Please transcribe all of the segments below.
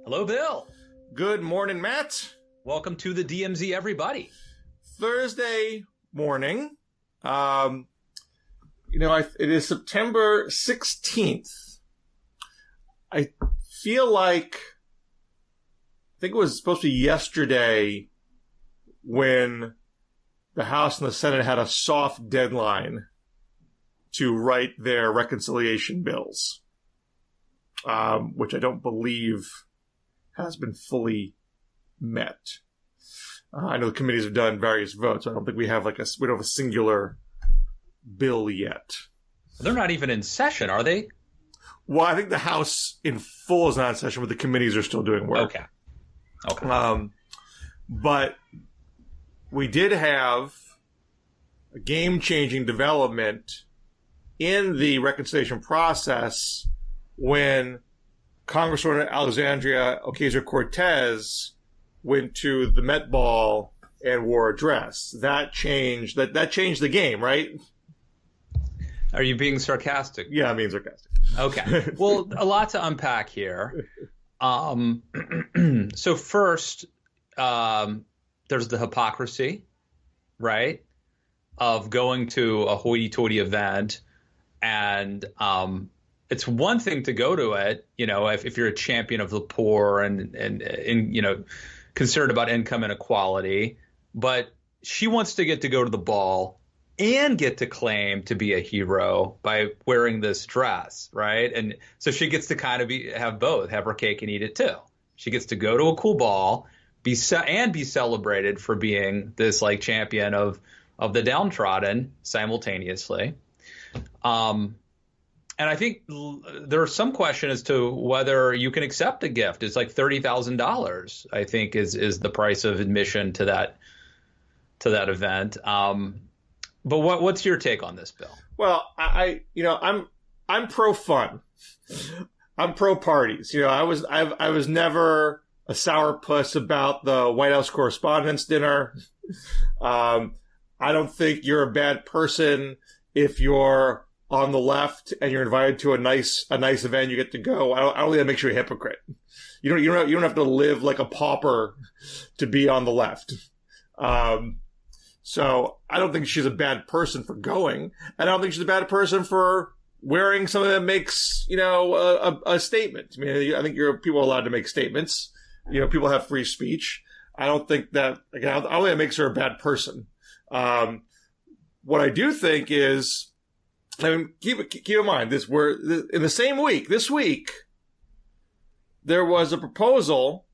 Hello, Bill. Good morning, Matt. Welcome to the DMZ, everybody. Thursday morning. It is September 16th. I think it was supposed to be yesterday when the House and the Senate had a soft deadline to write their reconciliation bills, which I don't believe has been fully met. I know the committees have done various votes. I don't think we don't have a singular bill yet. They're not even in session, are they? Well, I think the House in full is not in session, but the committees are still doing work. Okay. But we did have a game-changing development in the reconciliation process when Congresswoman Alexandria Ocasio-Cortez went to the Met Ball and wore a dress. That changed the game, right? Are you being sarcastic? Yeah, I'm being sarcastic. Okay. Well, a lot to unpack here. So first, there's the hypocrisy, right, of going to a hoity-toity event, and it's one thing to go to it, if you're a champion of the poor and concerned about income inequality, but she wants to get to go to the ball and get to claim to be a hero by wearing this dress, right? And so she gets to kind of have both, have her cake and eat it too. She gets to go to a cool ball, be celebrated for being this like champion of the downtrodden simultaneously. And I think there's some question as to whether you can accept a gift. It's like $30,000, I think, is the price of admission to that event. But what's your take on this, Bill? Well, I'm pro fun. I'm pro parties. I was never a sourpuss about the White House Correspondents' Dinner. I don't think you're a bad person if you're on the left and you're invited to a nice event. You get to go. I don't think that makes you a hypocrite. You don't have to live like a pauper to be on the left. So I don't think she's a bad person for going, and I don't think she's a bad person for wearing something that makes a statement. I mean, I think people are allowed to make statements. People have free speech. I don't think that, again, I don't think that makes her a bad person. What I do think is, keep in mind in the same week. This week, there was a proposal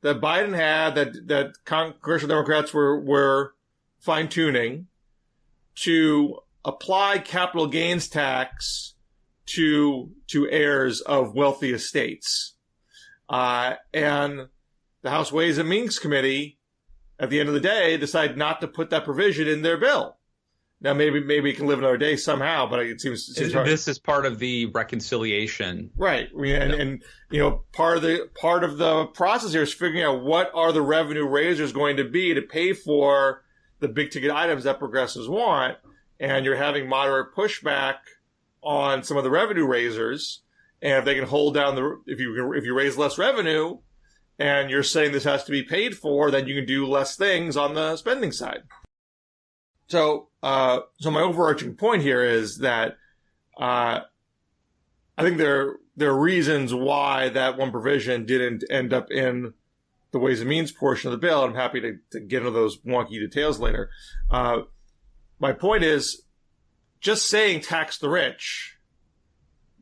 that Biden had that congressional Democrats were fine-tuning to apply capital gains tax to heirs of wealthy estates. And the House Ways and Means Committee, at the end of the day, decided not to put that provision in their bill. Now, maybe it can live another day somehow, but it seems hard. This is part of the reconciliation, right? I mean, and part of the process here is figuring out what are the revenue raisers going to be to pay for the big ticket items that progressives want, and you're having moderate pushback on some of the revenue raisers, and if they can hold down if you raise less revenue, and you're saying this has to be paid for, then you can do less things on the spending side. So my overarching point here is that I think there are reasons why that one provision didn't end up in the Ways and Means portion of the bill. I'm happy to get into those wonky details later. My point is, just saying tax the rich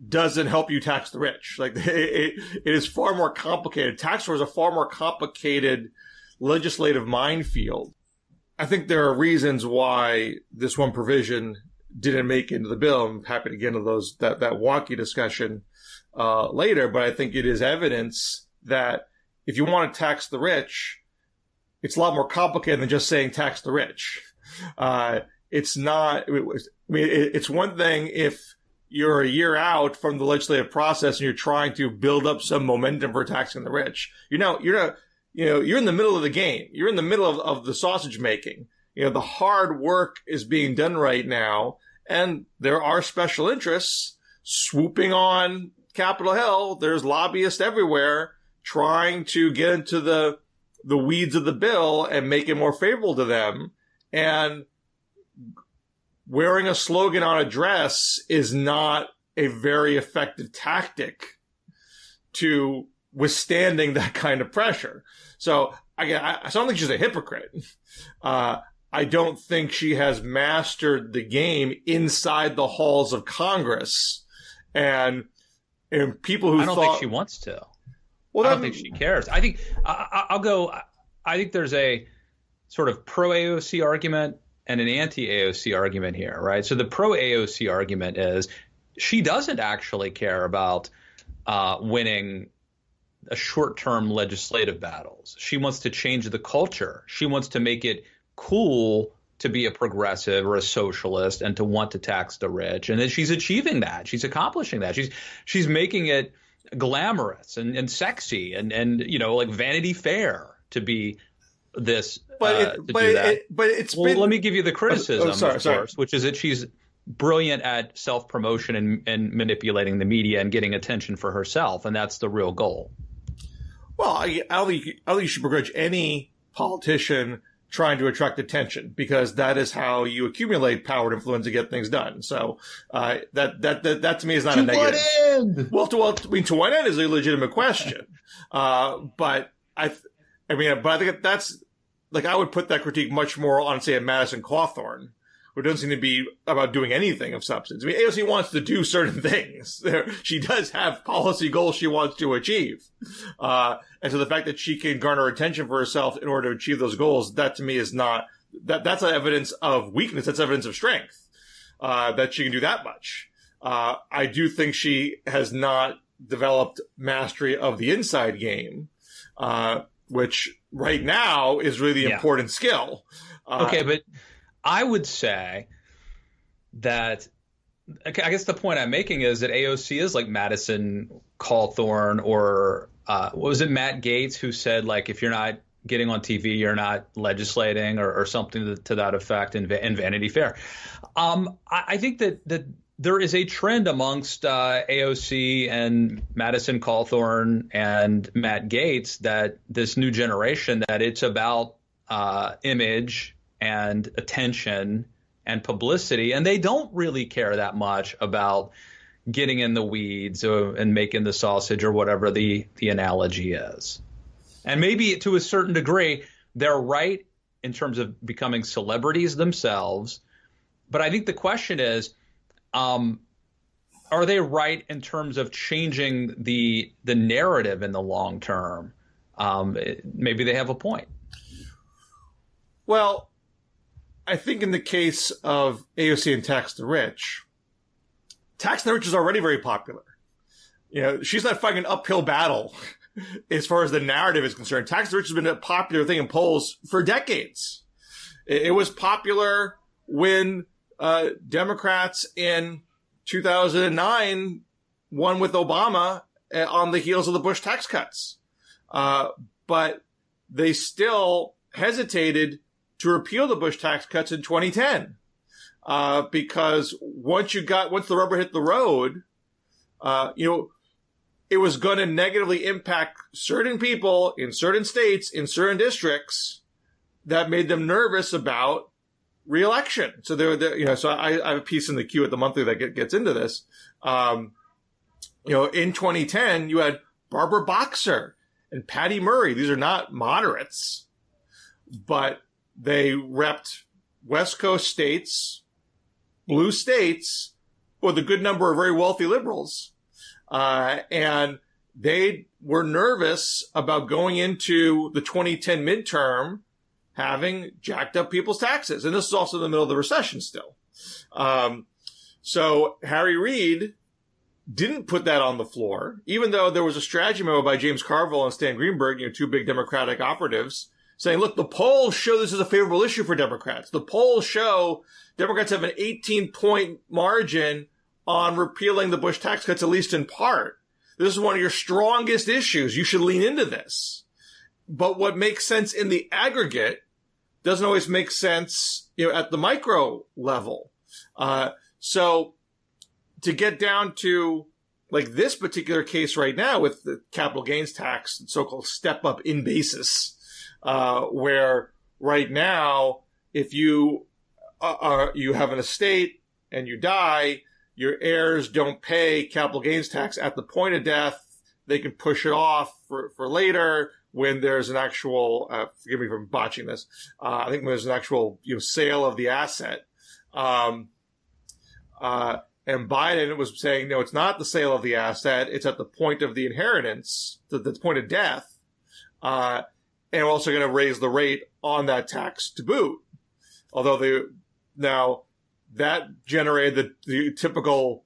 doesn't help you tax the rich. Like it is far more complicated. Tax reform is a far more complicated legislative minefield. I think there are reasons why this one provision didn't make it into the bill. I'm happy to get into that wonky discussion later, but I think it is evidence that if you want to tax the rich, it's a lot more complicated than just saying tax the rich. It's not. It's one thing if you're a year out from the legislative process and you're trying to build up some momentum for taxing the rich. You're in the middle of the game. You're in the middle of the sausage making. The hard work is being done right now, and there are special interests swooping on Capitol Hill, there's lobbyists everywhere trying to get into the weeds of the bill and make it more favorable to them. And wearing a slogan on a dress is not a very effective tactic to withstanding that kind of pressure. So again, I don't think she's a hypocrite. I don't think she has mastered the game inside the halls of Congress. And people who I don't think she wants to. Well, I don't think she cares. I think I think there's a sort of pro AOC argument and an anti AOC argument here, right? So the pro AOC argument is she doesn't actually care about winning a short-term legislative battles. She wants to change the culture. She wants to make it cool to be a progressive or a socialist and to want to tax the rich. And then she's achieving that. She's accomplishing that. She's making it glamorous and sexy and you know, like Vanity Fair to be this. But let me give you the criticism, of course, which is that she's brilliant at self-promotion and manipulating the media and getting attention for herself. And that's the real goal. Well, I don't think you should begrudge any politician trying to attract attention, because that is how you accumulate power and influence to get things done. So that to me is not a negative. To what end? Well, to what end is a legitimate question. But I think that's like, I would put that critique much more on, say, a Madison Cawthorn, who doesn't seem to be about doing anything of substance. I mean, AOC wants to do certain things. She does have policy goals she wants to achieve. And so the fact that she can garner attention for herself in order to achieve those goals, that to me is not, that's not evidence of weakness. That's evidence of strength, that she can do that much. I do think she has not developed mastery of the inside game, which right now is really the important skill. Okay, but I would say that, I guess the point I'm making is that AOC is like Madison Cawthorn, or what was it, Matt Gaetz, who said, like, if you're not getting on TV, you're not legislating, or something to that effect in Vanity Fair. I think that there is a trend amongst AOC and Madison Cawthorn and Matt Gaetz, that this new generation, that it's about image and attention and publicity, and they don't really care that much about getting in the weeds and making the sausage, or whatever the analogy is. And maybe to a certain degree, they're right in terms of becoming celebrities themselves. But I think the question is, are they right in terms of changing the narrative in the long term? Maybe they have a point. Well, I think in the case of AOC and Tax the Rich is already very popular. You know, she's not fighting an uphill battle as far as the narrative is concerned. Tax the Rich has been a popular thing in polls for decades. It was popular when Democrats in 2009 won with Obama on the heels of the Bush tax cuts. But they still hesitated to repeal the Bush tax cuts in 2010. Because once the rubber hit the road, it was going to negatively impact certain people in certain states, in certain districts, that made them nervous about re-election. So so I have a piece in the queue at the Monthly that gets into this. In 2010, you had Barbara Boxer and Patty Murray. These are not moderates, but they repped West Coast states, blue states, with a good number of very wealthy liberals. And they were nervous about going into the 2010 midterm having jacked up people's taxes. And this is also in the middle of the recession still. So Harry Reid didn't put that on the floor, even though there was a strategy memo by James Carville and Stan Greenberg, two big Democratic operatives, saying, look, the polls show this is a favorable issue for Democrats. The polls show Democrats have an 18-point margin on repealing the Bush tax cuts, at least in part. This is one of your strongest issues. You should lean into this. But what makes sense in the aggregate doesn't always make sense, at the micro level. So to get down to like this particular case right now with the capital gains tax, so-called step-up in basis, where right now, if you you have an estate and you die, your heirs don't pay capital gains tax at the point of death. They can push it off for later when there's an actual, forgive me for botching this, I think when there's an actual sale of the asset. And Biden was saying, no, it's not the sale of the asset. It's at the point of the inheritance, the point of death. And we're also going to raise the rate on that tax to boot. Although now that generated the typical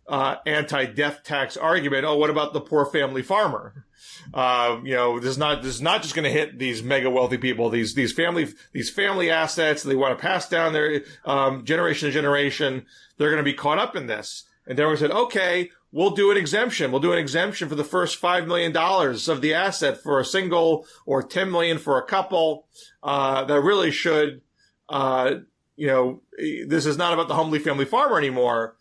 anti-death tax argument. Oh, what about the poor family farmer? This is not just going to hit these mega wealthy people. These family assets they want to pass down their generation to generation. They're going to be caught up in this. And Democrats said, okay, we'll do an exemption. We'll do an exemption for the first $5 million of the asset for a single, or $10 million for a couple. That really should, this is not about the humbly family farmer anymore.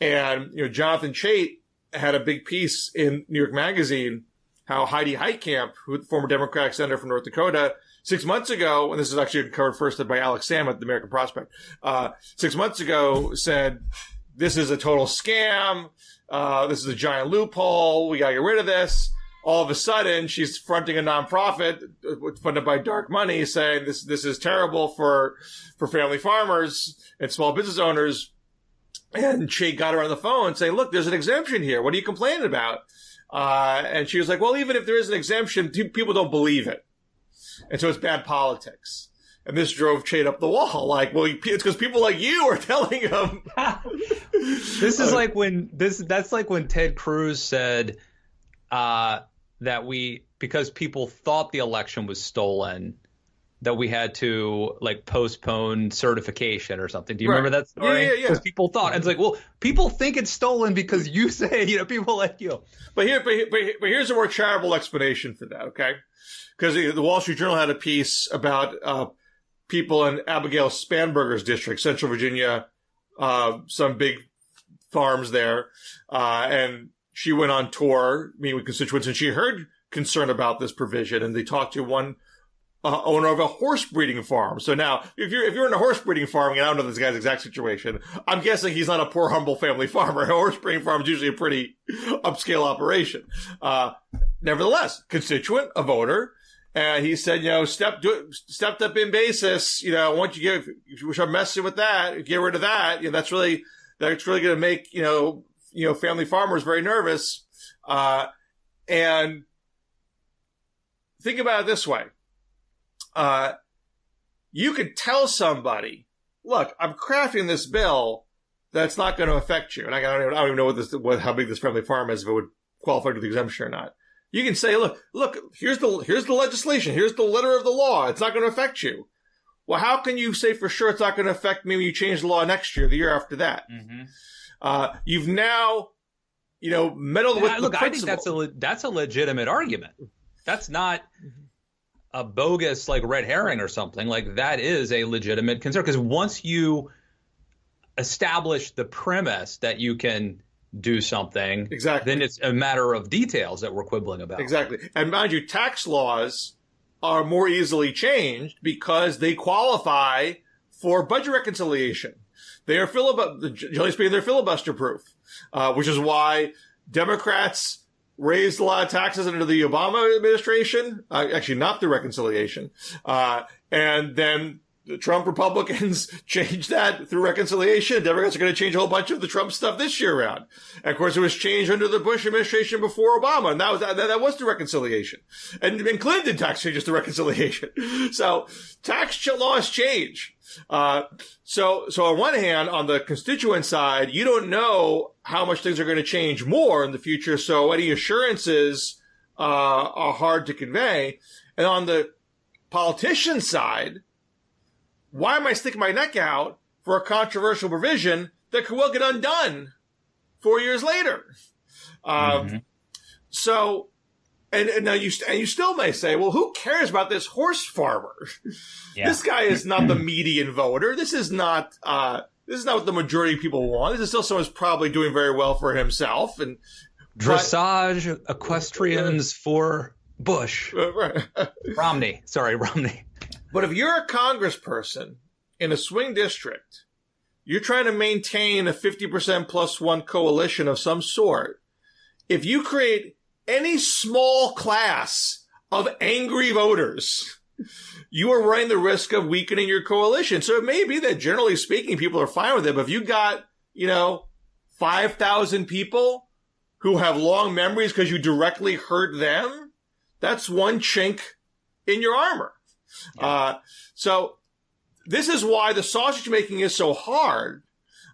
And, Jonathan Chait had a big piece in New York Magazine how Heidi Heitkamp, who the former Democratic senator from North Dakota, 6 months ago, and this is actually covered first by Alex Sam at the American Prospect, 6 months ago said, this is a total scam. This is a giant loophole. We got to get rid of this. All of a sudden, she's fronting a nonprofit funded by dark money saying this is terrible for family farmers and small business owners. And Chait got her on the phone saying, look, there's an exemption here. What are you complaining about? And she was like, well, even if there is an exemption, people don't believe it. And so it's bad politics. And this drove Chait up the wall. Like, well, it's because people like you are telling him. This is like that's like when Ted Cruz said that because people thought the election was stolen, that we had to like postpone certification or something. Do you remember that story? Yeah. Because people thought, and it's like, well, people think it's stolen because you say, people like you. But here's a more charitable explanation for that, okay? Because the Wall Street Journal had a piece about people in Abigail Spanberger's district, Central Virginia, some big farms there, and she went on tour meeting with constituents, and she heard concern about this provision, and they talked to one owner of a horse breeding farm. So now, if you're in a horse breeding farm, and I don't know this guy's exact situation, I'm guessing he's not a poor, humble family farmer. A horse breeding farm is usually a pretty upscale operation. Nevertheless, constituent, a voter, and he said, stepped up in basis. Once you start messing with that, get rid of that. That's really going to make family farmers very nervous. And think about it this way. You could tell somebody, look, I'm crafting this bill that's not going to affect you. And I don't even know how big this family farm is, if it would qualify for the exemption or not. You can say, look, here's the legislation. Here's the letter of the law. It's not going to affect you. Well, how can you say for sure it's not going to affect me when you change the law next year, the year after that? Mm-hmm. You've now, meddled with the principle. I think that's a legitimate argument. That's not a bogus red herring or something. That is a legitimate concern, because once you establish the premise that you can do something, exactly, then it's a matter of details that we're quibbling about. Exactly. And mind you, tax laws are more easily changed because they qualify for budget reconciliation. They are generally speaking, they're filibuster proof, which is why Democrats raised a lot of taxes under the Obama administration, actually not through reconciliation. And then the Trump Republicans changed that through reconciliation. Democrats are going to change a whole bunch of the Trump stuff this year around. And of course, it was changed under the Bush administration before Obama, and that was through reconciliation. And Clinton did tax changes through reconciliation. So tax laws change. So on one hand, on the constituent side, you don't know how much things are going to change more in the future. So any assurances are hard to convey. And on the politician side, why am I sticking my neck out for a controversial provision that could well get undone 4 years later? So, and now you still may say, well, who cares about this horse farmer? Yeah. This guy is not the median voter. This is not, this is not what the majority of people want. This is still someone who's probably doing very well for himself. And dressage equestrians for Bush. Right. Romney. But if you're a congressperson in a swing district, you're trying to maintain a 50% plus one coalition of some sort. If you create any small class of angry voters, you are running the risk of weakening your coalition. So it may be that generally speaking, people are fine with it. But if you got, 5,000 people who have long memories because you directly hurt them, that's one chink in your armor. Yeah. So this is why the sausage making is so hard.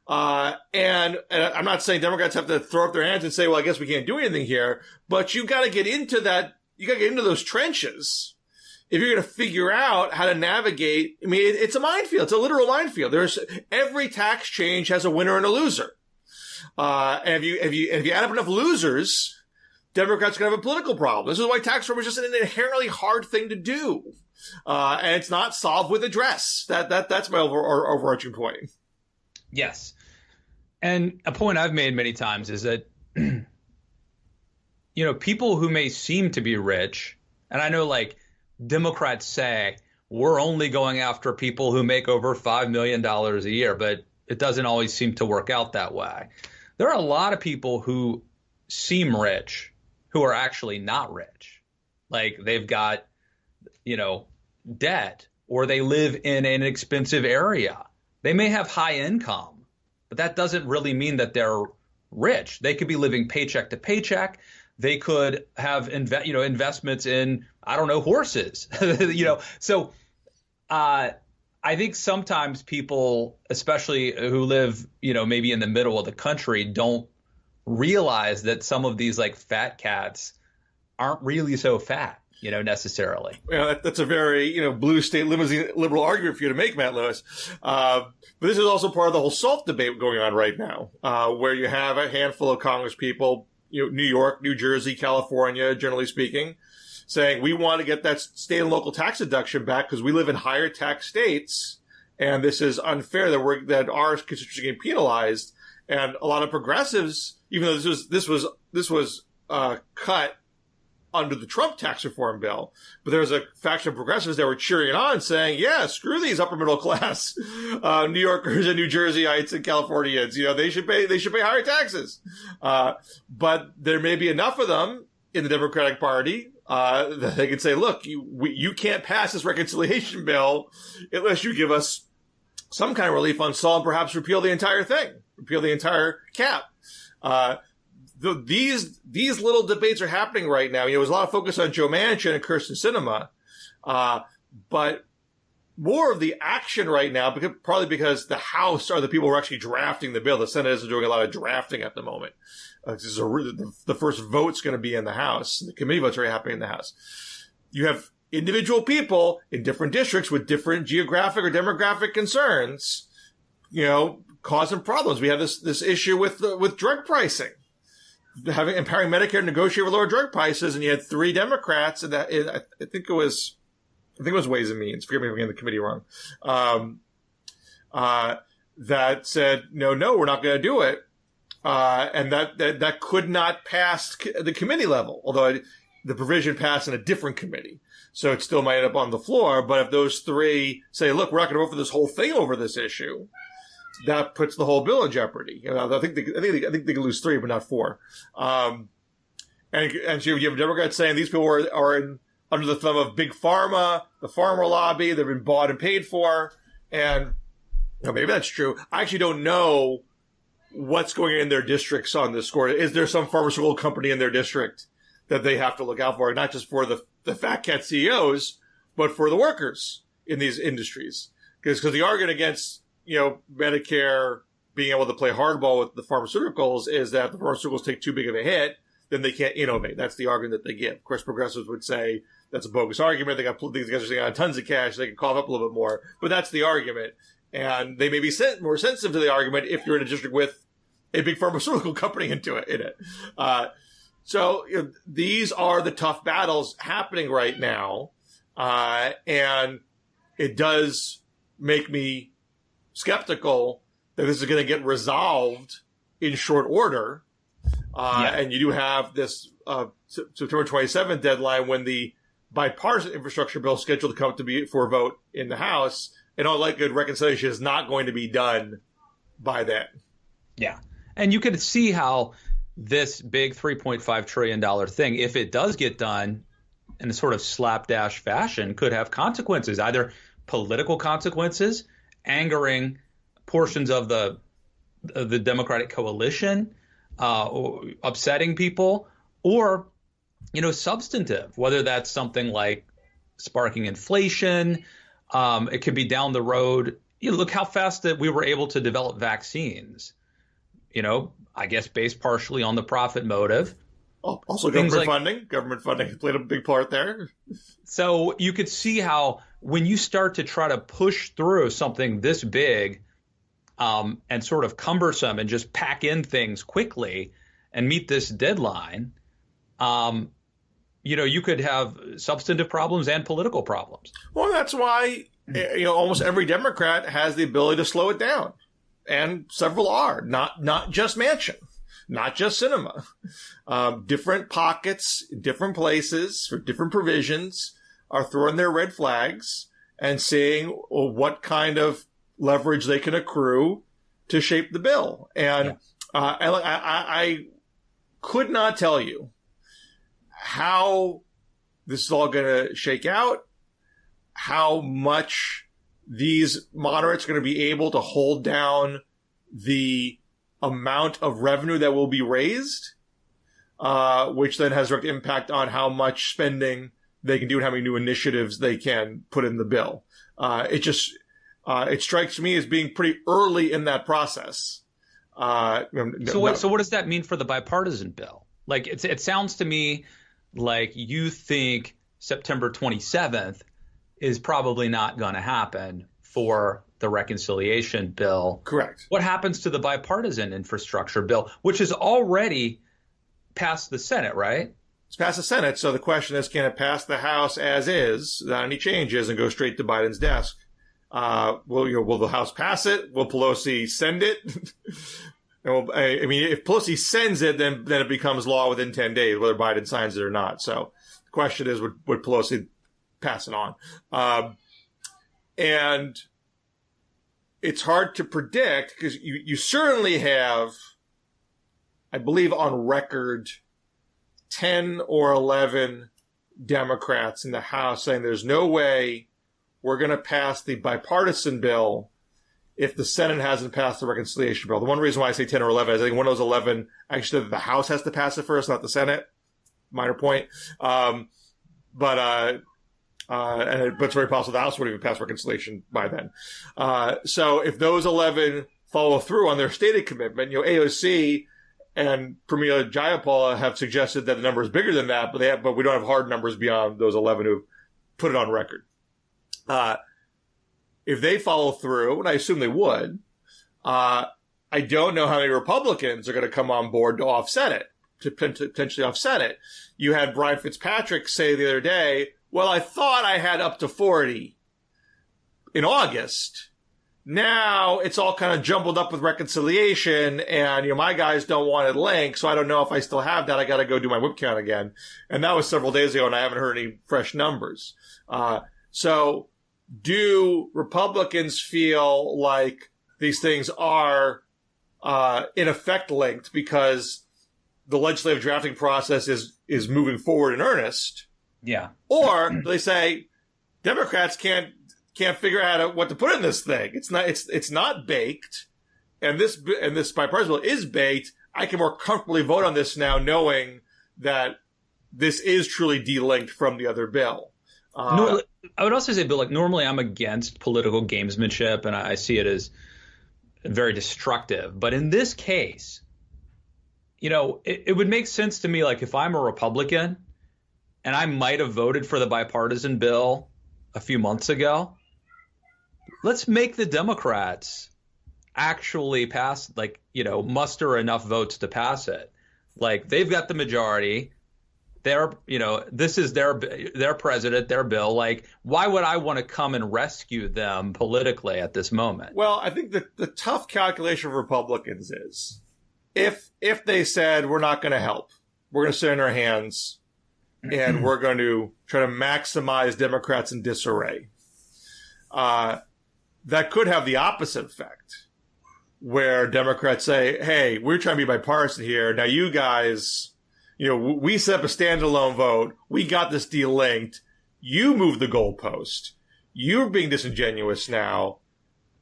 And I'm not saying Democrats have to throw up their hands and say, well, I guess we can't do anything here. But you've got to get into that. You got to get into those trenches if you're going to figure out how to navigate. I mean, it's a minefield. It's a literal minefield. Every tax change has a winner and a loser. And if you add up enough losers, Democrats are going to have a political problem. This is why tax reform is just an inherently hard thing to do. And it's not solved with address. That's my overarching point. Yes. And a point I've made many times is that, people who may seem to be rich, and I know like Democrats say, we're only going after people who make over $5 million a year, but it doesn't always seem to work out that way. There are a lot of people who seem rich who are actually not rich. Like they've got, debt, or they live in an expensive area. They may have high income, but that doesn't really mean that they're rich. They could be living paycheck to paycheck. They could have investments in, horses. So I think sometimes people, especially who live, maybe in the middle of the country, don't realize that some of these like fat cats aren't really so fat. Necessarily. That's a very, blue state limousine liberal argument for you to make, Matt Lewis. But this is also part of the whole SALT debate going on right now, where you have a handful of Congress people, New York, New Jersey, California, generally speaking, saying we want to get that state and local tax deduction back because we live in higher tax states, and this is unfair that our constituents are getting penalized. And a lot of progressives, even though this was cut under the Trump tax reform bill, but there was a faction of progressives that were cheering it on, saying, yeah, screw these upper middle class New Yorkers and New Jerseyites and Californians. They should pay higher taxes. But there may be enough of them in the Democratic Party that they can say, look, you can't pass this reconciliation bill unless you give us some kind of relief on SALT and perhaps repeal the entire thing, repeal the entire cap. These little debates are happening right now. There's a lot of focus on Joe Manchin and Kyrsten Sinema, but more of the action right now, probably because the House are the people who are actually drafting the bill. The Senate isn't doing a lot of drafting at the moment. The first vote's going to be in the House. The committee votes are happening in the House. You have individual people in different districts with different geographic or demographic concerns, causing problems. We have this issue with drug pricing. Empowering Medicare to negotiate with lower drug prices, and you had 3 Democrats, and I think it was Ways and Means. Forgive me if I'm getting the committee wrong. That said, no, we're not going to do it, and that could not pass the committee level, although the provision passed in a different committee, so it still might end up on the floor. But if those 3 say, "Look, we're not going to vote for this whole thing over this issue," that puts the whole bill in jeopardy. I think they can lose 3, but not 4. And so you have Democrats saying these people are under the thumb of big pharma, the farmer lobby. They've been bought and paid for, and maybe that's true. I actually don't know what's going on in their districts on this score. Is there some pharmaceutical company in their district that they have to look out for, not just for the fat cat CEOs, but for the workers in these industries? Because the argument against Medicare being able to play hardball with the pharmaceuticals is that if the pharmaceuticals take too big of a hit, then they can't innovate. That's the argument that they give. Of course, progressives would say that's a bogus argument. These guys are sitting on tons of cash. They can cough up a little bit more. But that's the argument. And they may be more sensitive to the argument if you're in a district with a big pharmaceutical company in it. So these are the tough battles happening right now. And it does make me skeptical that this is going to get resolved in short order. And you do have this September 27th deadline when the bipartisan infrastructure bill is scheduled to come to be for a vote in the House. And all likelihood, reconciliation is not going to be done by then. Yeah. And you could see how this big $3.5 trillion thing, if it does get done in a sort of slapdash fashion, could have consequences, either political consequences, angering portions of the Democratic coalition, upsetting people, or, substantive, whether that's something like sparking inflation. It could be down the road. Look how fast that we were able to develop vaccines, I guess based partially on the profit motive. Also government funding played a big part there. So you could see how when you start to try to push through something this big and sort of cumbersome and just pack in things quickly and meet this deadline, you could have substantive problems and political problems. Well, that's why, almost every Democrat has the ability to slow it down. And several are, not just Manchin, not just Sinema. Different pockets, different places for different provisions are throwing their red flags and seeing what kind of leverage they can accrue to shape the bill. And I could not tell you how this is all going to shake out, how much these moderates are going to be able to hold down the amount of revenue that will be raised, which then has direct impact on how much spending they can do and how many new initiatives they can put in the bill. It strikes me as being pretty early in that process. So what does that mean for the bipartisan bill? Like, it sounds to me like you think September 27th is probably not going to happen for the reconciliation bill. Correct. What happens to the bipartisan infrastructure bill, which is already passed the Senate, right? It's passed the Senate. So the question is, can it pass the House as is, without any changes, and go straight to Biden's desk? Will the House pass it? Will Pelosi send it? If Pelosi sends it, then it becomes law within 10 days, whether Biden signs it or not. So the question is, would Pelosi pass it on? And it's hard to predict because you certainly have, I believe on record, 10 or 11 Democrats in the House saying there's no way we're going to pass the bipartisan bill if the Senate hasn't passed the reconciliation bill. The one reason why I say 10 or 11 is I think one of those 11 actually the House has to pass it first, not the Senate. Minor point. But it's very possible the House wouldn't even pass reconciliation by then. So if those 11 follow through on their stated commitment, AOC and Pramila Jayapal have suggested that the number is bigger than that, but we don't have hard numbers beyond those 11 who put it on record. If they follow through, and I assume they would, I don't know how many Republicans are going to come on board to offset it, to potentially offset it. You had Brian Fitzpatrick say the other day, well, I thought I had up to 40 in August. Now it's all kind of jumbled up with reconciliation, and my guys don't want it linked, so I don't know if I still have that. I got to go do my whip count again. And that was several days ago, and I haven't heard any fresh numbers. So do Republicans feel like these things are in effect linked because the legislative drafting process is moving forward in earnest? Yeah. Or do they say Democrats can't figure out what to put in this thing? It's not baked, and this bipartisan bill is baked. I can more comfortably vote on this now, knowing that this is truly delinked from the other bill. No, I would also say, Bill, like normally I'm against political gamesmanship, and I see it as very destructive. But in this case, it would make sense to me, like if I'm a Republican and I might have voted for the bipartisan bill a few months ago, let's make the Democrats actually pass, muster enough votes to pass it. Like they've got the majority. this is their president, their bill. Like, why would I want to come and rescue them politically at this moment? Well, I think the tough calculation for Republicans is if they said we're not going to help, we're going to sit in our hands and we're going to try to maximize Democrats in disarray. That could have the opposite effect, where Democrats say, hey, we're trying to be bipartisan here. Now you guys, we set up a standalone vote. We got this deal linked. You moved the goalpost. You're being disingenuous now.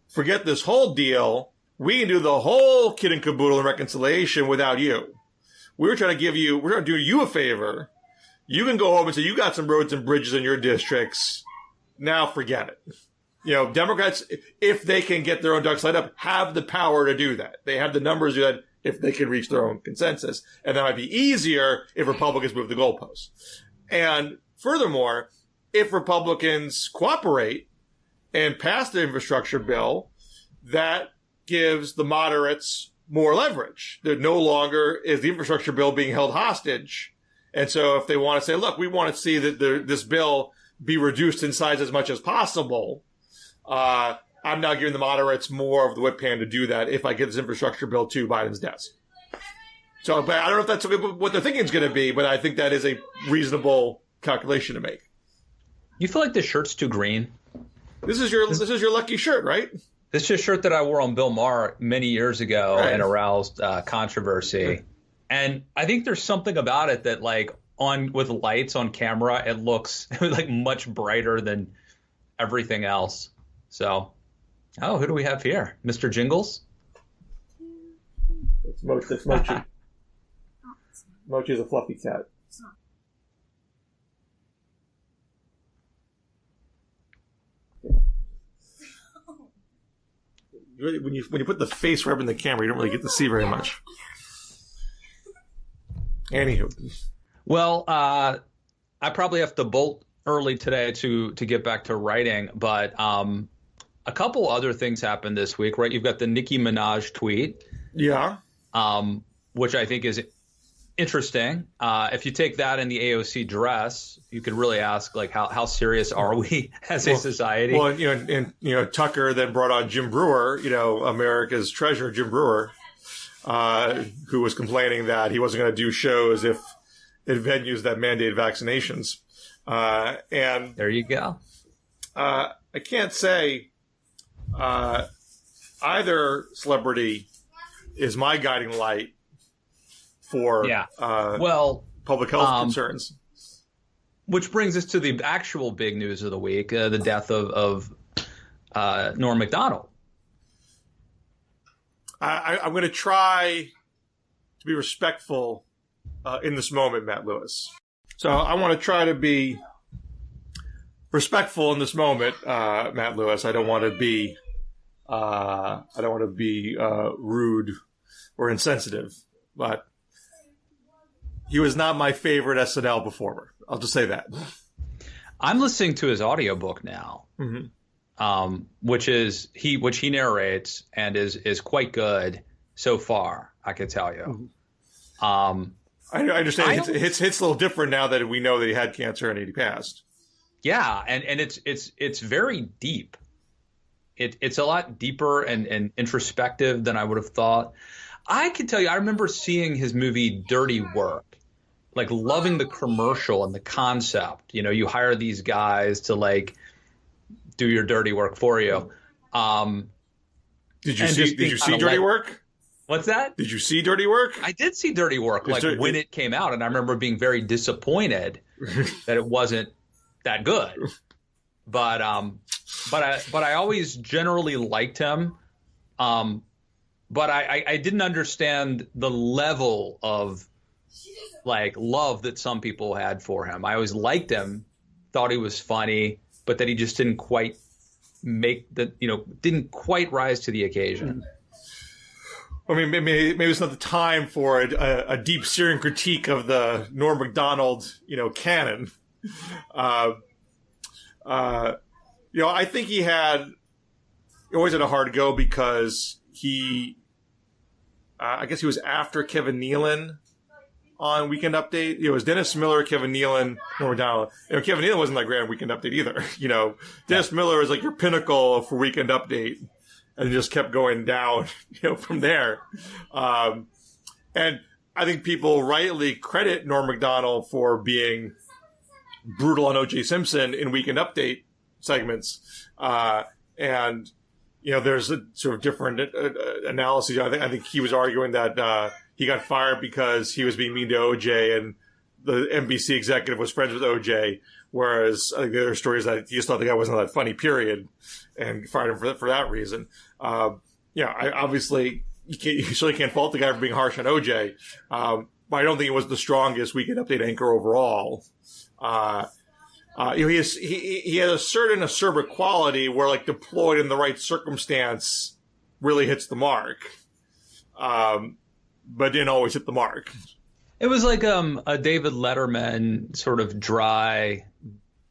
Forget this whole deal. We can do the whole kit and caboodle and reconciliation without you. We're going to do you a favor. You can go home and say, you got some roads and bridges in your districts. Now forget it. Democrats, if they can get their own ducks lined up, have the power to do that. They have the numbers to do that if they can reach their own consensus. And that might be easier if Republicans move the goalposts. And furthermore, if Republicans cooperate and pass the infrastructure bill, that gives the moderates more leverage. There no longer is the infrastructure bill being held hostage. And so if they want to say, look, we want to see that this bill be reduced in size as much as possible, I'm now giving the moderates more of the whip hand to do that if I give this infrastructure bill to Biden's desk. So, but I don't know if that's what they're thinking is going to be, but I think that is a reasonable calculation to make. You feel like the shirt's too green? This is your lucky shirt, right? This is a shirt that I wore on Bill Maher many years ago and aroused controversy. And I think there's something about it that, like, with lights on camera, it looks like much brighter than everything else. So, who do we have here? Mr. Jingles? It's Mochi. Mochi's a fluffy cat. When you put the face right in the camera, you don't really get to see very much. Anywho. Well, I probably have to bolt early today to get back to writing, but a couple other things happened this week, right? You've got the Nicki Minaj tweet. Yeah. Which I think is interesting. If you take that in the AOC dress, you could really ask, like, how serious are we as a society? Well, and Tucker then brought on Jim Brewer, America's treasurer, Jim Brewer, who was complaining that he wasn't going to do shows if in venues that mandate vaccinations. And there you go. I can't say either celebrity is my guiding light for public health concerns. Which brings us to the actual big news of the week, the death of Norm MacDonald. I'm going to try to be respectful in this moment, Matt Lewis. So I want to try to be respectful in this moment, Matt Lewis. I don't want to be rude or insensitive, but he was not my favorite SNL performer. I'll just say that. I'm listening to his audiobook now, which he narrates and is quite good so far, I can tell you. I understand it hits a little different now that we know that he had cancer and he passed. Yeah, and it's very deep. It's a lot deeper and introspective than I would have thought. I can tell you, I remember seeing his movie Dirty Work, like loving the commercial and the concept. You hire these guys to, like, do your dirty work for you. Did you see Dirty Work? What's that? Did you see Dirty Work? I did see Dirty Work, when it came out, and I remember being very disappointed that it wasn't that good. But I always generally liked him. But I didn't understand the level of, like, love that some people had for him. I always liked him, thought he was funny, but that he just didn't quite didn't quite rise to the occasion. I mean, maybe it's not the time for a deep searing critique of the Norm MacDonald, canon. I think he always had a hard go because I guess he was after Kevin Nealon on Weekend Update. It was Dennis Miller, Kevin Nealon, Norm MacDonald. Kevin Nealon wasn't that great on Weekend Update either. Dennis Miller is like your pinnacle for Weekend Update, and it just kept going down, from there. And I think people rightly credit Norm MacDonald for being brutal on O.J. Simpson in Weekend Update segments. And there's a sort of different analysis. I think he was arguing that he got fired because he was being mean to OJ, and the NBC executive was friends with OJ. Whereas I think the other story is that he just thought the guy wasn't that funny, period, and fired him for that reason. I obviously you certainly can't fault the guy for being harsh on OJ, but I don't think he was the strongest Weekend Update anchor overall. He has a certain acerbic quality where, like, deployed in the right circumstance, really hits the mark, but didn't always hit the mark. It was like a David Letterman sort of dry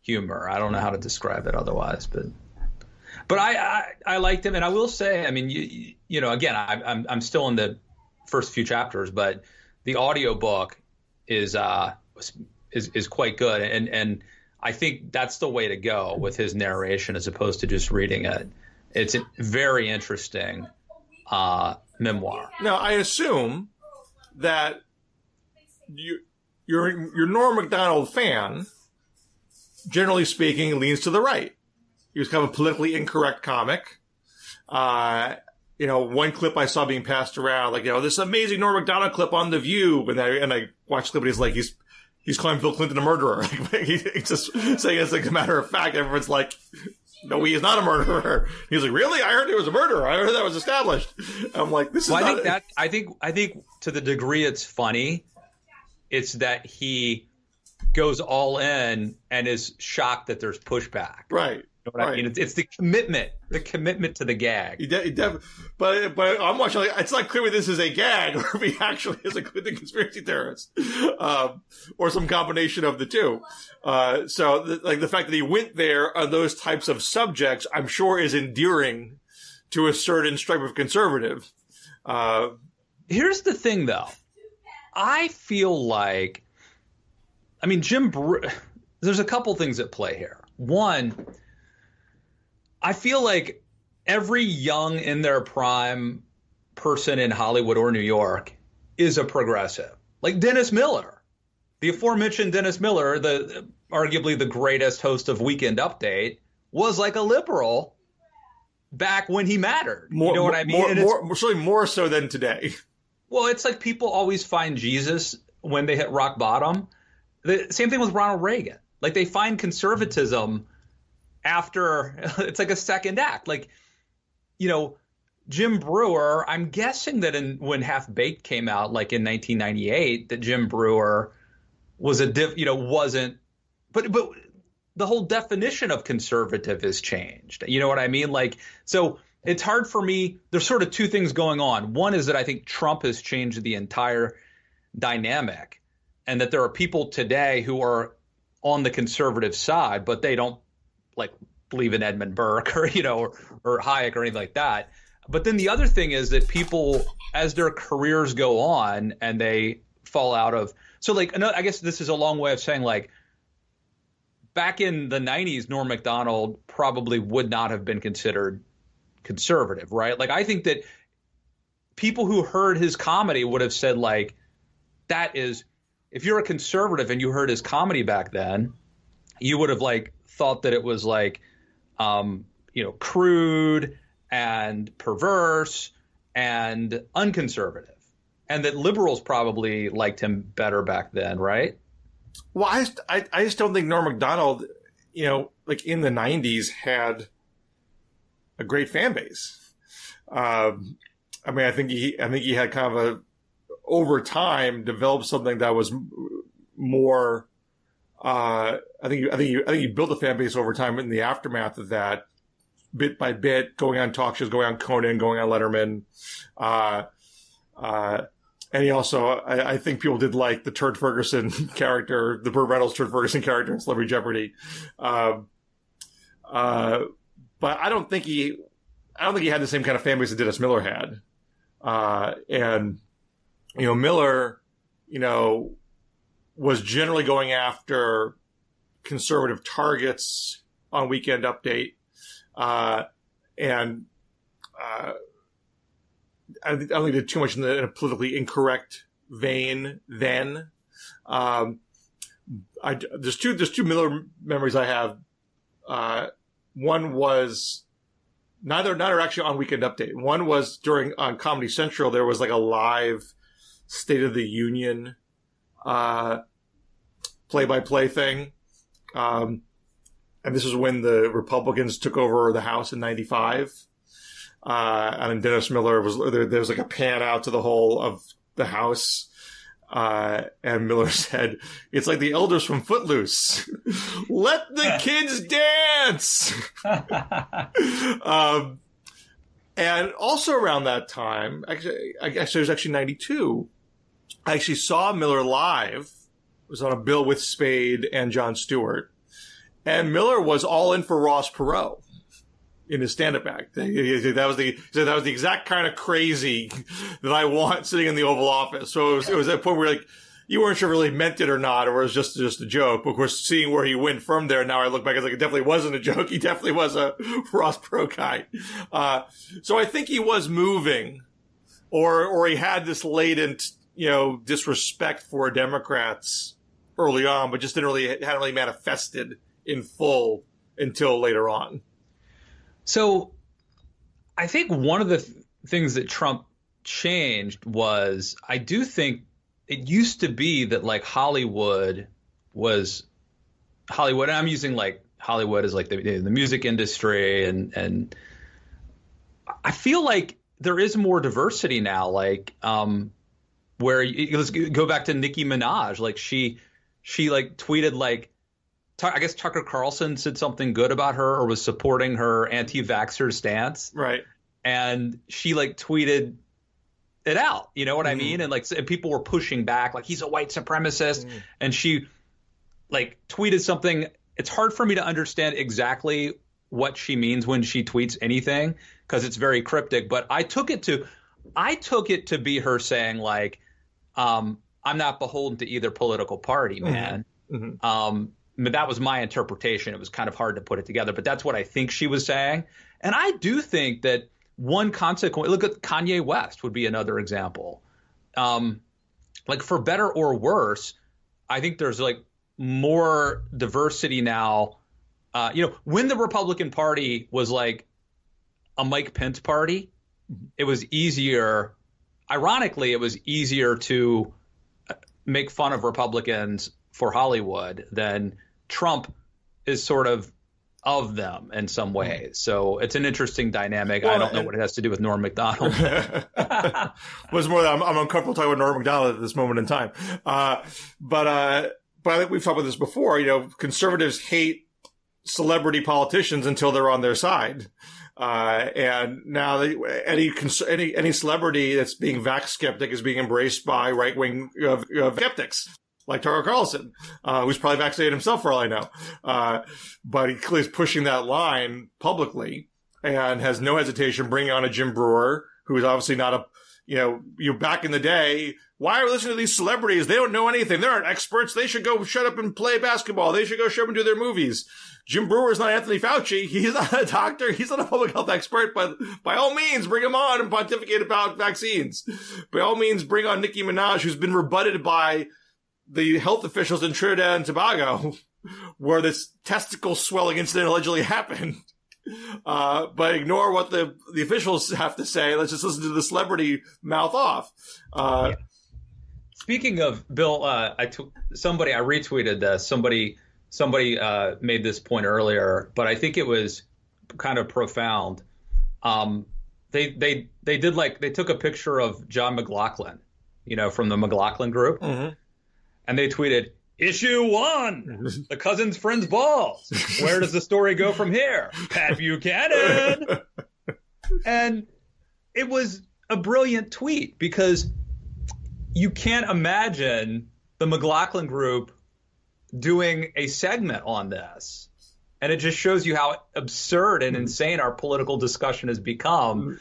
humor. I don't know how to describe it otherwise, but I liked him, and I will say, I mean, again, I'm still in the first few chapters, but the audiobook is quite good, and I think that's the way to go with his narration as opposed to just reading it. It's a very interesting memoir. Now, I assume that your Norm MacDonald fan, generally speaking, leans to the right. He was kind of a politically incorrect comic. One clip I saw being passed around, like, this amazing Norm MacDonald clip on The View, and I watched the clip and he's like, he's calling Bill Clinton a murderer. He's just saying it's like a matter of fact. Everyone's like, no, he is not a murderer. He's like, really? I heard he was a murderer. I heard that was established. I'm like, this is well, not... I think to the degree it's funny, it's that he goes all in and is shocked that there's pushback. Right. You know what I mean? It's the commitment to the gag. But I'm watching, like, it's not clear whether this is a gag or if he actually is a conspiracy theorist, or some combination of the two. So the fact that he went there on those types of subjects, I'm sure is endearing to a certain stripe of conservative. Here's the thing, though. I feel like, I mean, there's a couple things at play here. One, I feel like every young in their prime person in Hollywood or New York is a progressive. Like Dennis Miller, the aforementioned Dennis Miller, arguably the greatest host of Weekend Update, was like a liberal back when he mattered. You know what I mean? Certainly more so than today. Well, it's like people always find Jesus when they hit rock bottom. The same thing with Ronald Reagan. Like they find conservatism after it's like a second act. Like, Jim Brewer, I'm guessing that when Half Baked came out, like in 1998, that Jim Brewer was wasn't, but the whole definition of conservative has changed. You know what I mean? Like, so it's hard for me. There's sort of two things going on. One is that I think Trump has changed the entire dynamic, and that there are people today who are on the conservative side, but they don't like believe in Edmund Burke or Hayek or anything like that. But then the other thing is that people, as their careers go on and they fall out of, so like, I guess this is a long way of saying, like, back in the 90s, Norm MacDonald probably would not have been considered conservative, right? Like, I think that people who heard his comedy would have said, like, that is, if you're a conservative and you heard his comedy back then, you would have like thought that it was like, crude and perverse and unconservative, and that liberals probably liked him better back then, right? Well, I just don't think Norm MacDonald, like in the 90s had a great fan base. I think he had kind of over time developed something that was more. I think he built a fan base over time in the aftermath of that, bit by bit, going on talk shows, going on Conan, going on Letterman. And he also, I think people did like the Turd Ferguson character, the Burt Reynolds Turd Ferguson character in Celebrity Jeopardy. But I don't think he had the same kind of fan base that Dennis Miller had. And Miller was generally going after conservative targets on Weekend Update. And I don't think did too much in a politically incorrect vein then. There's two Miller memories I have. One was neither actually on Weekend Update. One was on Comedy Central. There was like a live State of the Union play-by-play thing. And this was when the Republicans took over the House in 95. And Dennis Miller there was like a pan out to the whole of the House. And Miller said, "It's like the elders from Footloose. Let the kids dance." And also around that time, actually it was actually 92. I actually saw Miller live. It was on a bill with Spade and Jon Stewart. And Miller was all in for Ross Perot in his stand-up act. That was the exact kind of crazy that I want sitting in the Oval Office. So it was at a point where you weren't sure if he really meant it or not, or it was just a joke. But of course, seeing where he went from there, now I look back, I was like, it definitely wasn't a joke. He definitely was a Ross Perot guy. So I think he was moving, or he had this latent, disrespect for Democrats early on, but just hadn't really manifested in full until later on. So I think one of the things that Trump changed was, I do think it used to be that like Hollywood, and I'm using like Hollywood as like the music industry, and I feel like there is more diversity now, like where let's go back to Nicki Minaj, like she like tweeted like, I guess Tucker Carlson said something good about her or was supporting her anti-vaxxer stance. Right. And she like tweeted it out, you know what I mean? And and people were pushing back, like he's a white supremacist. And she like tweeted something. It's hard for me to understand exactly what she means when she tweets anything, because it's very cryptic, but I took it to be her saying like, I'm not beholden to either political party, man. But that was my interpretation. It was kind of hard to put it together, but that's what I think she was saying. And I do think that one consequence, look at Kanye West would be another example. Like for better or worse, I think there's like more diversity now. When the Republican Party was like a Mike Pence party, it was easier. Ironically, it was easier to make fun of Republicans for Hollywood than Trump is sort of them in some ways. So it's an interesting dynamic. Well, I don't know what it has to do with Norm MacDonald. Was more that I'm uncomfortable talking about Norm MacDonald at this moment in time. But I think we've talked about this before. Conservatives hate celebrity politicians until they're on their side. And now any celebrity that's being vax skeptic is being embraced by right-wing skeptics, like Tucker Carlson, who's probably vaccinated himself for all I know. But he clearly is pushing that line publicly and has no hesitation bringing on a Jim Brewer, who is obviously not back in the day, why are we listening to these celebrities? They don't know anything. They aren't experts. They should go shut up and play basketball. They should go shut up and do their movies. Jim Brewer is not Anthony Fauci. He's not a doctor. He's not a public health expert, but by all means, bring him on and pontificate about vaccines. By all means, bring on Nicki Minaj, who's been rebutted by the health officials in Trinidad and Tobago, where this testicle swelling incident allegedly happened. But ignore what the officials have to say. Let's just listen to the celebrity mouth off. Yeah. Speaking of Bill, I retweeted this. Somebody made this point earlier, but I think it was kind of profound. They took a picture of John McLaughlin, from the McLaughlin group, and they tweeted, "Issue 1, the cousin's friend's balls. Where does the story go from here? Pat Buchanan." And it was a brilliant tweet, because you can't imagine the McLaughlin group doing a segment on this. And it just shows you how absurd and insane our political discussion has become,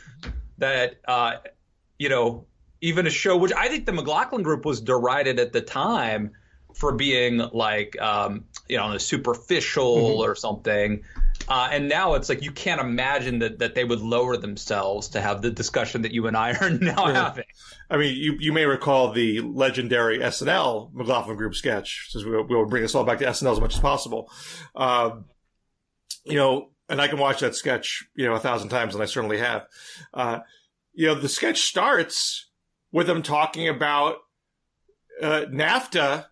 that, even a show, which I think the McLaughlin Group was derided at the time for being like, superficial or something. And now it's like you can't imagine that they would lower themselves to have the discussion that you and I are now having. I mean, you may recall the legendary SNL McLaughlin Group sketch, since we'll bring us all back to SNL as much as possible. And I can watch that sketch, 1,000 times, and I certainly have. The sketch starts with them talking about NAFTA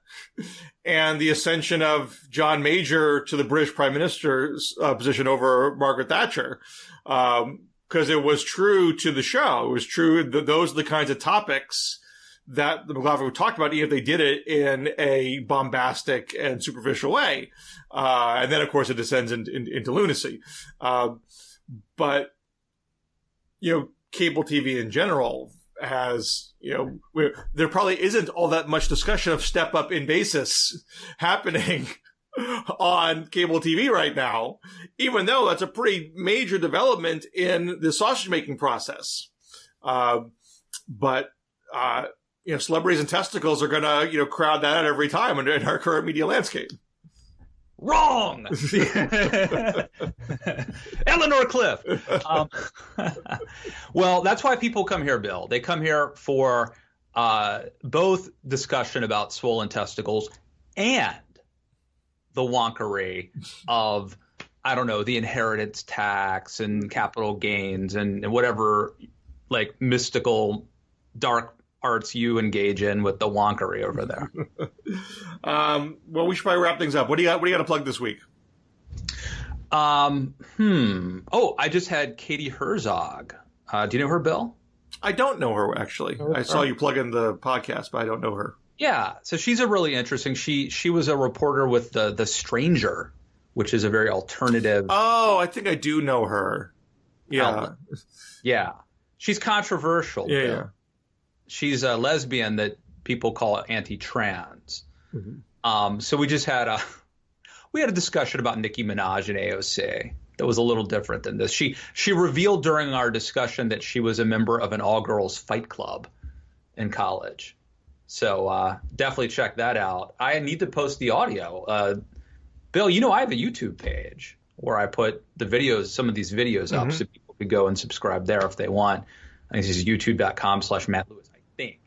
and the ascension of John Major to the British Prime Minister's position over Margaret Thatcher. Because it was true to the show. It was true that those are the kinds of topics that the McLaughlin would talk about, even if they did it in a bombastic and superficial way. And then, of course, it descends into lunacy. But cable TV in general has, there probably isn't all that much discussion of step up in basis happening on cable TV right now, even though that's a pretty major development in the sausage making process. But celebrities and testicles are going to, crowd that out every time in our current media landscape. Wrong. Eleanor Cliff. Well, that's why people come here, Bill. They come here for both discussion about swollen testicles and the wonkery of, I don't know, the inheritance tax and capital gains and whatever like mystical dark arts you engage in with the wonkery over there. Well, we should probably wrap things up. What do you got to plug this week? Oh, I just had Katie Herzog. Do you know her, Bill? I don't know her, actually. I saw you plug in the podcast, but I don't know her. Yeah, so she's a really interesting. She was a reporter with the Stranger, which is a very alternative. Oh, I think I do know her. Yeah, outlet. Yeah, she's controversial. Yeah, yeah. She's a lesbian that people call anti-trans. Mm-hmm. So we just had a discussion about Nicki Minaj and AOC that was a little different than this. She revealed during our discussion that she was a member of an all-girls fight club in college. So definitely check that out. I need to post the audio. Bill, I have a YouTube page where I put the videos, some of these videos up, so people could go and subscribe there if they want. I think this is youtube.com/Matt Lewis, I think.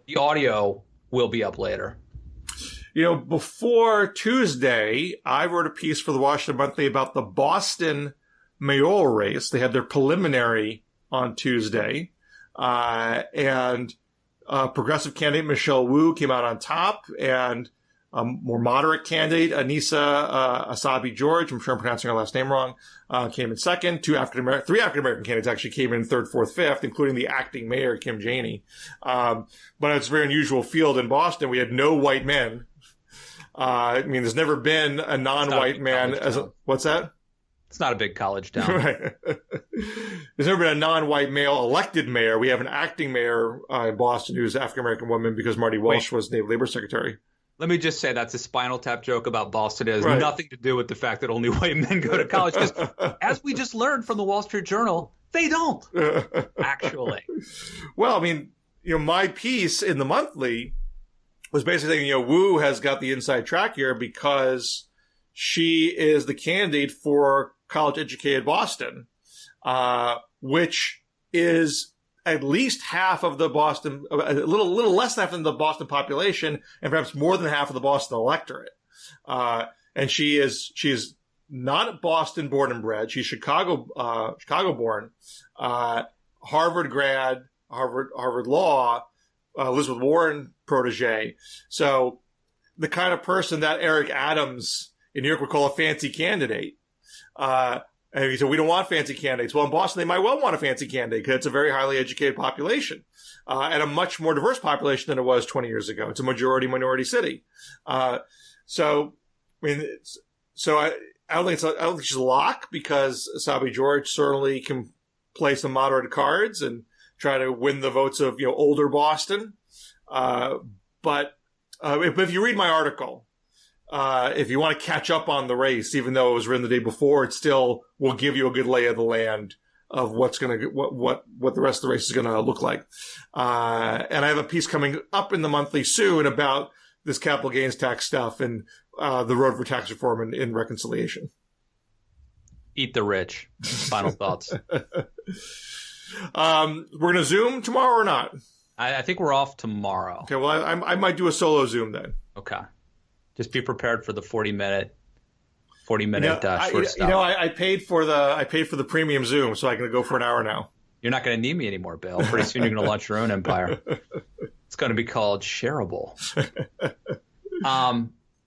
The audio will be up later. Before Tuesday, I wrote a piece for the Washington Monthly about the Boston mayoral race. They had their preliminary on Tuesday. And progressive candidate Michelle Wu came out on top, and a more moderate candidate, Anissa Asabi George, I'm sure I'm pronouncing her last name wrong, came in second. Three African-American candidates actually came in third, fourth, fifth, including the acting mayor, Kim Janey. But it's a very unusual field in Boston. We had no white men. There's never been a non-white man what's that? It's not a big college town. Right. There's never been a non-white male elected mayor. We have an acting mayor in Boston who's an African-American woman because Marty Walsh was the Labor Secretary. Let me just say that's a Spinal Tap joke about Boston. It has nothing to do with the fact that only white men go to college. Because as we just learned from the Wall Street Journal, they don't, actually. Well, my piece in the Monthly was basically saying, Wu has got the inside track here because she is the candidate for college-educated Boston, which is at least half of the Boston, a little less than half of the Boston population, and perhaps more than half of the Boston electorate. And she is not Boston born and bred. She's Chicago born, Harvard grad, Harvard Law, Elizabeth Warren protege. So the kind of person that Eric Adams in New York would call a fancy candidate. And he said, we don't want fancy candidates. Well, in Boston, they might well want a fancy candidate because it's a very highly educated population and a much more diverse population than it was 20 years ago. It's a majority-minority city. I don't think she's a lock because Asabi George certainly can play some moderate cards and try to win the votes of, older Boston. But if you read my article, if you want to catch up on the race, even though it was written the day before, it still will give you a good lay of the land what's going to what the rest of the race is going to look like. And I have a piece coming up in the monthly soon about this capital gains tax stuff and the road for tax reform in reconciliation. Eat the rich. Final thoughts. We're going to Zoom tomorrow or not? I think we're off tomorrow. Okay, well, I might do a solo Zoom then. Okay. Just be prepared for the 40-minute short stuff. I paid for the premium Zoom, so I can go for an hour now. You're not going to need me anymore, Bill. Pretty soon you're going to launch your own empire. It's going to be called Shareable.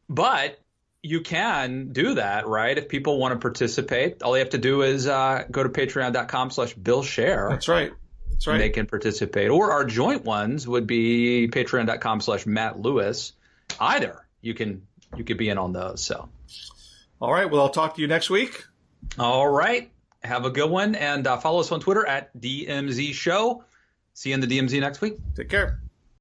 But you can do that, right? If people want to participate, all they have to do is go to patreon.com/BillScher. That's right. And they can participate. Or our joint ones would be patreon.com/MattLewis. Either you could be in on those. So, all right. Well, I'll talk to you next week. All right. Have a good one, and follow us on Twitter at DMZ Show. See you in the DMZ next week. Take care.